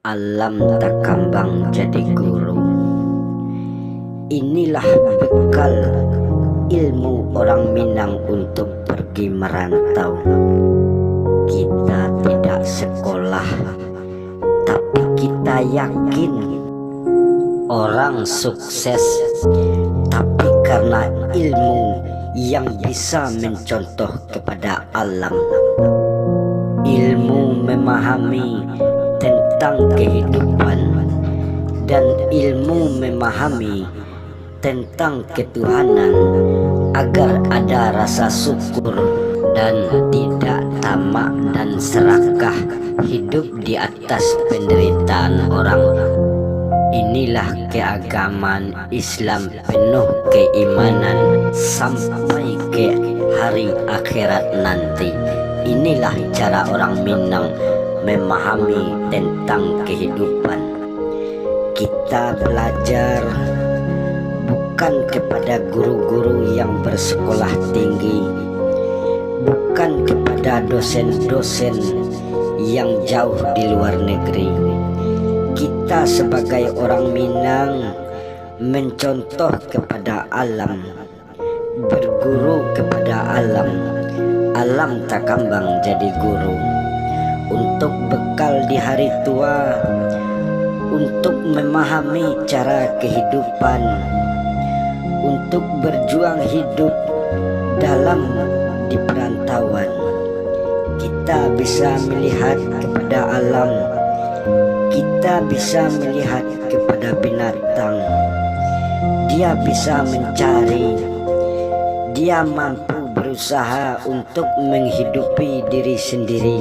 Alam tak kambang jadi guru. Inilah bekal ilmu orang Minang untuk pergi merantau. Kita tidak sekolah, tapi kita yakin orang sukses, tapi karena ilmu yang bisa mencontoh kepada alam. Ilmu memahami tentang kehidupan dan ilmu memahami tentang ketuhanan agar ada rasa syukur dan tidak tamak dan serakah hidup di atas penderitaan orang. Inilah keagamaan Islam penuh keimanan sampai ke hari akhirat nanti. Inilah cara orang Minang memahami tentang kehidupan. Kita belajar bukan kepada guru-guru yang bersekolah tinggi, bukan kepada dosen-dosen yang jauh di luar negeri. Kita sebagai orang Minang mencontoh kepada alam, berguru kepada alam. Alam tak kambang jadi guru. Untuk bekal di hari tua, untuk memahami cara kehidupan, untuk berjuang hidup dalam di perantauan. Kita bisa melihat kepada alam, kita bisa melihat kepada binatang. Dia bisa mencari, dia mampu berusaha untuk menghidupi diri sendiri,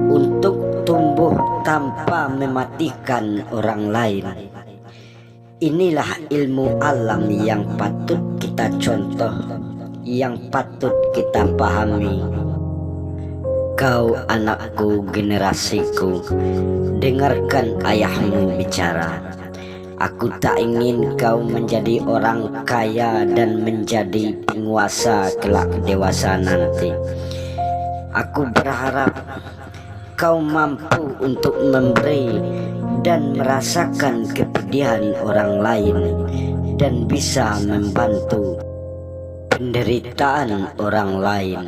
untuk tumbuh tanpa mematikan orang lain. Inilah ilmu alam yang patut kita contoh, yang patut kita pahami. Kau anakku, generasiku, dengarkan ayahmu bicara. Aku tak ingin kau menjadi orang kaya dan menjadi penguasa kelak dewasa nanti. Aku berharap kau mampu untuk memberi dan merasakan kepedihan orang lain dan bisa membantu penderitaan orang lain.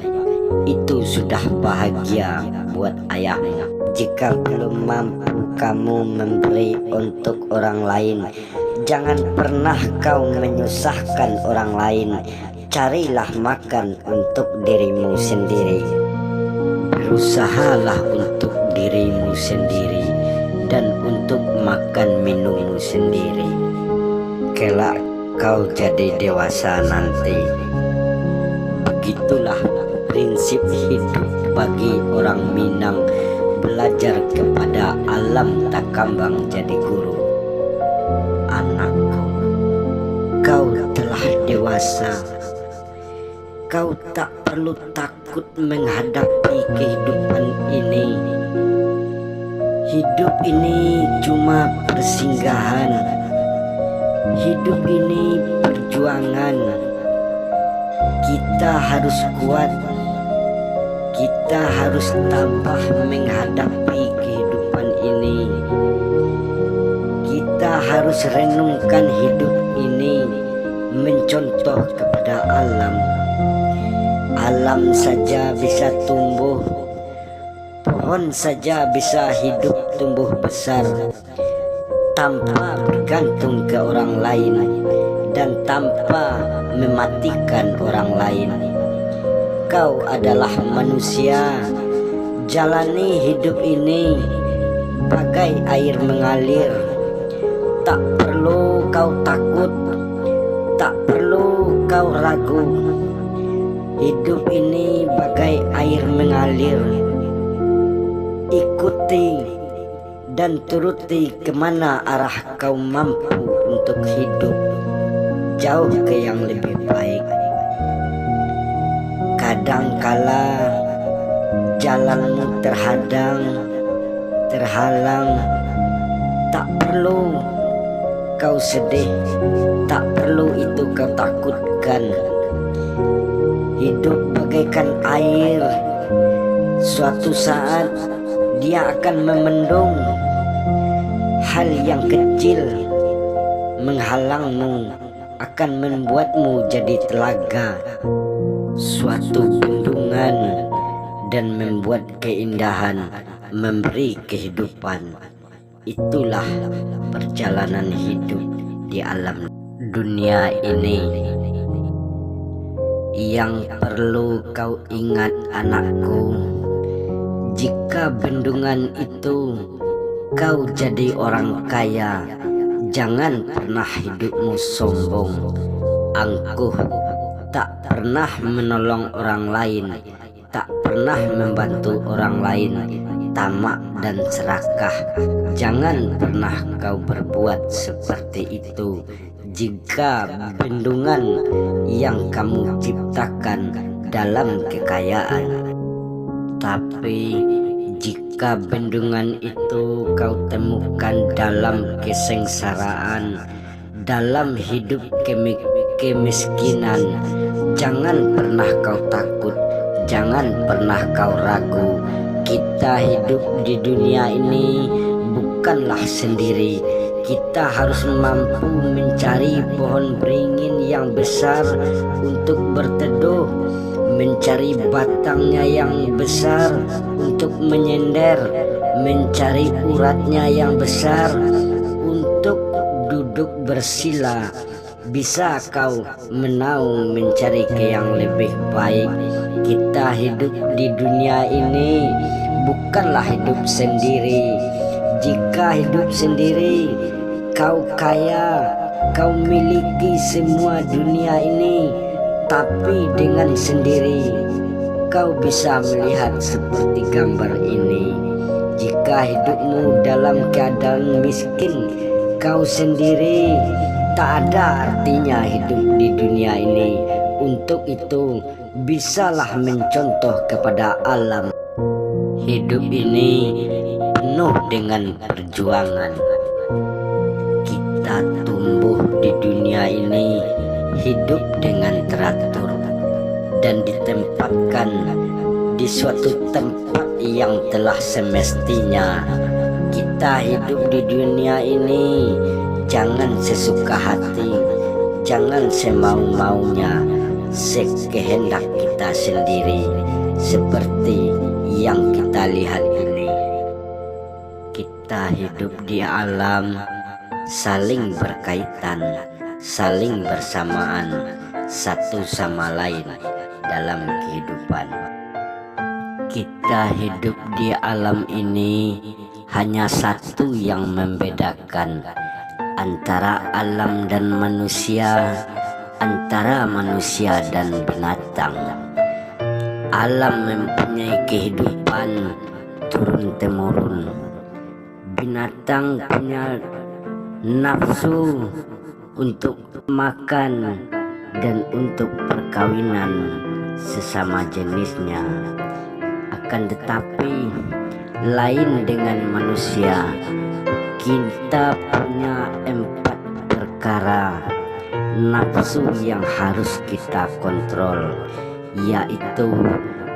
Itu sudah bahagia buat ayahmu. Jika belum mampu kamu memberi untuk orang lain, jangan pernah kau menyusahkan orang lain. Carilah makan untuk dirimu sendiri. Berusahalah untuk dirimu sendiri dan untuk makan minummu sendiri. Kelak kau jadi dewasa nanti. Begitulah prinsip hidup bagi orang Minang, belajar kepada alam tak kambang jadi guru. Anakku, kau telah dewasa. Kau tak perlu takut menghadapi kehidupan ini. Hidup ini cuma persinggahan. Hidup ini perjuangan. Kita harus kuat. Kita harus tabah menghadapi kehidupan ini. Kita harus renungkan hidup ini, mencontoh kepada alam. Alam saja bisa tumbuh, pohon saja bisa hidup tumbuh besar tanpa bergantung ke orang lain dan tanpa mematikan orang lain. Kau adalah manusia, jalani hidup ini bagai air mengalir. Tak perlu kau takut, tak perlu kau ragu. Hidup ini bagai air mengalir. Ikuti dan turuti kemana arah kau mampu untuk hidup jauh ke yang lebih baik. Kadangkala jalanmu terhadang, terhalang. Tak perlu kau sedih, tak perlu itu kau takutkan. Hidup bagaikan air, suatu saat dia akan memendung, hal yang kecil menghalangmu akan membuatmu jadi telaga, suatu bendungan, dan membuat keindahan, memberi kehidupan. Itulah perjalanan hidup di alam dunia ini. Yang perlu kau ingat anakku, jika bendungan itu kau jadi orang kaya, jangan pernah hidupmu sombong, angkuh, tak pernah menolong orang lain, tak pernah membantu orang lain, tamak dan serakah. Jangan pernah kau berbuat seperti itu. Jika bendungan yang kamu ciptakan dalam kekayaan, tapi jika bendungan itu kau temukan dalam kesengsaraan, dalam hidup kemiskinan, jangan pernah kau takut, jangan pernah kau ragu. Kita hidup di dunia ini bukanlah sendiri. Kita harus mampu mencari pohon beringin yang besar untuk berteduh, mencari batangnya yang besar untuk menyender, mencari uratnya yang besar untuk duduk bersila. Bisa kau menaung mencari ke yang lebih baik. Kita hidup di dunia ini bukanlah hidup sendiri. Jika hidup sendiri, kau kaya, kau miliki semua dunia ini, tapi dengan sendiri kau bisa melihat seperti gambar ini. Jika hidupmu dalam keadaan miskin, kau sendiri, tak ada artinya hidup di dunia ini. Untuk itu, bisalah mencontoh kepada alam. Hidup ini penuh dengan perjuangan. Kita tumbuh di dunia ini hidup dengan teratur dan ditempatkan di suatu tempat yang telah semestinya. Kita hidup di dunia ini jangan sesuka hati, jangan semau-maunya, sekehendak kita sendiri, seperti yang kita lihat ini. Kita hidup di alam saling berkaitan, saling bersamaan satu sama lain dalam kehidupan. Kita hidup di alam ini, hanya satu yang membedakan antara alam dan manusia, antara manusia dan binatang. Alam mempunyai kehidupan turun-temurun. Binatang punya nafsu untuk makan dan untuk perkawinan sesama jenisnya. Akan tetapi lain dengan manusia, kita punya 4 perkara nafsu yang harus kita kontrol, yaitu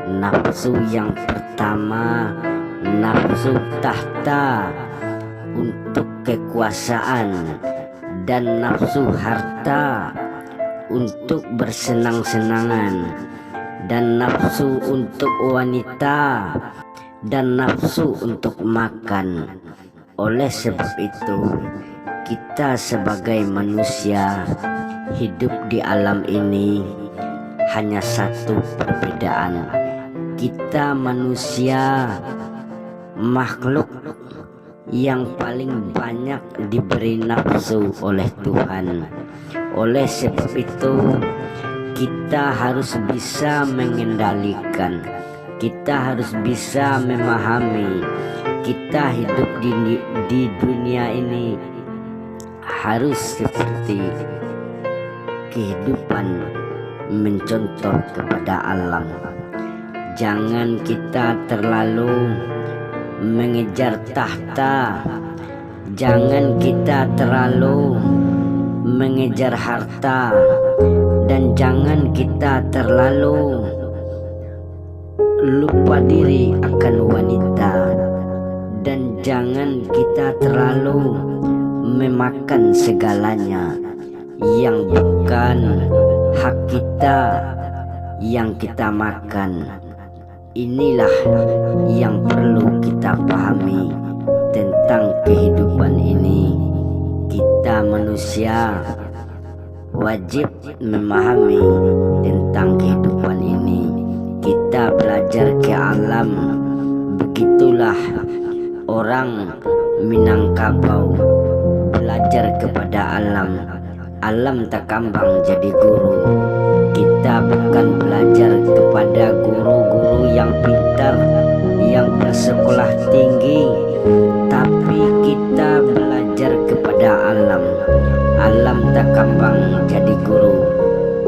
nafsu yang pertama, nafsu tahta untuk kekuasaan, dan nafsu harta untuk bersenang-senangan, dan nafsu untuk wanita, dan nafsu untuk makan. Oleh sebab itu, kita sebagai manusia hidup di alam ini hanya satu perbedaan. Kita manusia makhluk yang paling banyak diberi nafsu oleh Tuhan. Oleh sebab itu, kita harus bisa mengendalikan, kita harus bisa memahami. Kita hidup di dunia ini harus seperti kehidupan mencontoh kepada alam. Jangan kita terlalu mengejar tahta, jangan kita terlalu mengejar harta, dan jangan kita terlalu lupa diri akan wanita dan jangan kita terlalu memakan segalanya yang bukan hak kita yang kita makan. Inilah yang perlu kita pahami tentang kehidupan ini. Kita manusia wajib memahami tentang kehidupan ini. Kita belajar ke alam. Begitulah orang Minangkabau belajar kepada alam. Alam tak kambang jadi guru. Kita bukan belajar kepada guru-guru yang pintar, yang bersekolah tinggi, tapi kita belajar kepada alam. Alam tak kambang jadi guru.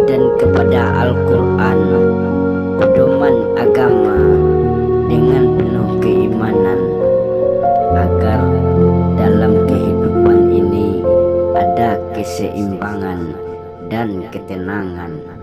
Dan kepada Al-Quran, pedoman agama dengan penuh keimanan, agar dalam kehidupan ini ada keseimbangan dan ketenangan.